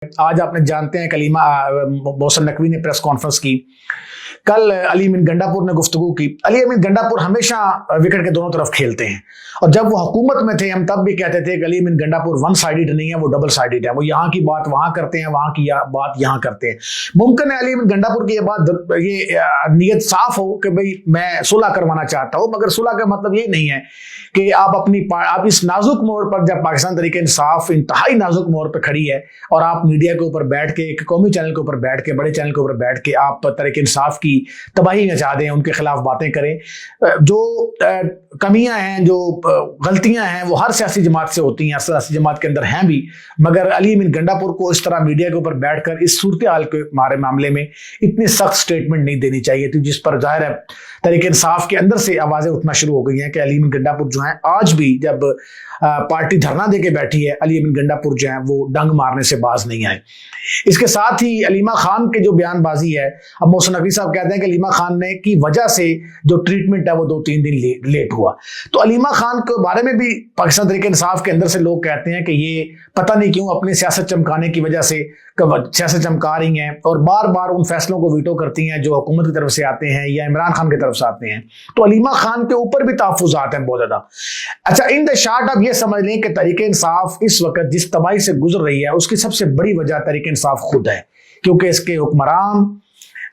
آج آپ نے جانتے ہیں کلیمہ محسن نقوی نے پریس کانفرنس کی، کل علی امین گنڈاپور نے گفتگو کی۔ علی امین گنڈاپور ہمیشہ وکٹ کے دونوں طرف کھیلتے ہیں، اور جب وہ حکومت میں تھے ہم تب بھی کہتے تھے کہ علی امین گنڈاپور ون سائیڈڈ نہیں ہے، وہ ڈبل سائیڈڈ ہے، وہ یہاں کی بات وہاں کرتے ہیں، وہاں کی بات یہاں کرتے ہیں۔ ممکن ہے علی امین گنڈاپور کی یہ نیت صاف ہو کہ بھئی میں صلح کروانا چاہتا ہوں، مگر صلح کا مطلب یہ نہیں ہے کہ آپ اس نازک موڑ پر، جب پاکستان تحریک انصاف انتہائی نازک موڑ پہ کھڑی ہے اور آپ میڈیا کے اوپر بیٹھ کے، ایک قومی چینل کے اوپر بیٹھ کے، بڑے چینل کے اوپر بیٹھ کے آپ تحریک انصاف کی تباہی مچا دیں، ان کے خلاف باتیں کریں۔ جو کمیاں ہیں، جو غلطیاں ہیں، وہ ہر سیاسی جماعت سے ہوتی ہیں، سیاسی جماعت کے اندر ہیں بھی، مگر علی امین گنڈاپور کو اس طرح میڈیا کے اوپر بیٹھ کر اس صورتحال کے معاملے میں اتنی سخت سٹیٹمنٹ نہیں دینی چاہیے تھی، جس پر ظاہر ہے تحریک انصاف کے اندر سے آوازیں اٹھنا شروع ہو گئی ہیں کہ علی امین گنڈاپور جو ہیں، آج بھی جب پارٹی دھرنا دے کے بیٹھی ہے، علی امین گنڈاپور جو ہیں وہ ڈنگ مارنے سے باز نہیں آئے۔ اس کے ساتھ ہی علیمہ خان کے جو بیان بازی ہے، اب محسن نقوی صاحب کہتے ہیں کہ علیمہ خان نے کی وجہ سے جو ٹریٹمنٹ ہے وہ 2-3 دن لیٹ ہوا، تو علیمہ خان کے بارے میں بھی پاکستان تحریک انصاف کے اندر سے لوگ کہتے ہیں کہ یہ پتہ نہیں کیوں اپنی سیاست چمکانے کی وجہ سے سیاست چمکا رہی ہیں اور بار بار ان فیصلوں کو ویٹو کرتی ہیں جو حکومت کی طرف سے آتے ہیں یا عمران خان کی طرف سے آتے ہیں، تو علیمہ خان کے اوپر بھی تحفظات ہیں بہت زیادہ۔ اچھا، ان دا شارٹ آپ یہ سمجھ لیں کہ تحریک انصاف اس وقت جس تباہی سے گزر رہی ہے، اس کی سب سے بڑی وجہ تحریک انصاف خود ہے، کیونکہ اس کے حکمران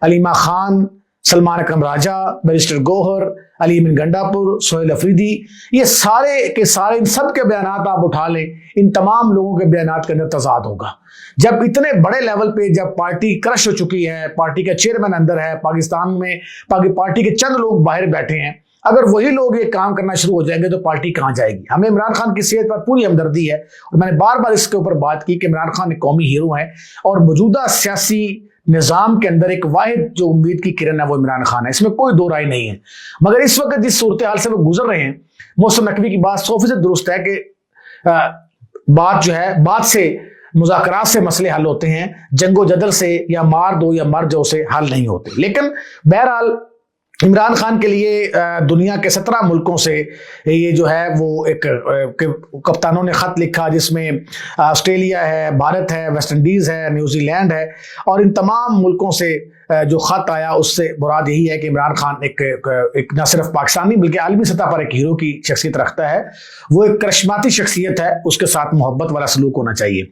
علیمہ خان، سلمان اکرم راجہ، بیرسٹر گوہر، علی امین گنڈاپور، سہیل افریدی، یہ سارے کے سارے، ان سب کے بیانات آپ اٹھا لیں، ان تمام لوگوں کے بیانات کے اندر تضاد ہوگا۔ جب اتنے بڑے لیول پہ جب پارٹی کرش ہو چکی ہے، پارٹی کا چیئرمین اندر ہے، پاکستان میں پارٹی کے چند لوگ باہر بیٹھے ہیں، اگر وہی لوگ یہ کام کرنا شروع ہو جائیں گے تو پارٹی کہاں جائے گی؟ ہمیں عمران خان کی صحت پر پوری ہمدردی ہے، اور میں نے بار بار اس کے اوپر بات کی کہ عمران خان ایک قومی ہیرو ہیں، اور موجودہ سیاسی نظام کے اندر ایک واحد جو امید کی کرن ہے وہ عمران خان ہے، اس میں کوئی دو رائے نہیں ہے۔ مگر اس وقت جس صورتحال سے وہ گزر رہے ہیں، محسن نقوی کی بات 100% درست ہے کہ بات جو ہے، بات سے، مذاکرات سے مسئلے حل ہوتے ہیں، جنگ و جدل سے یا مار دو یا مر جاؤ سے حل نہیں ہوتے۔ لیکن بہرحال عمران خان کے لیے دنیا کے 17 ملکوں سے یہ جو ہے وہ ایک کپتانوں نے خط لکھا، جس میں آسٹریلیا ہے، بھارت ہے، ویسٹ انڈیز ہے، نیوزی لینڈ ہے، اور ان تمام ملکوں سے جو خط آیا اس سے مراد یہی ہے کہ عمران خان ایک نہ صرف پاکستانی بلکہ عالمی سطح پر ایک ہیرو کی شخصیت رکھتا ہے، وہ ایک کرشماتی شخصیت ہے، اس کے ساتھ محبت والا سلوک ہونا چاہیے۔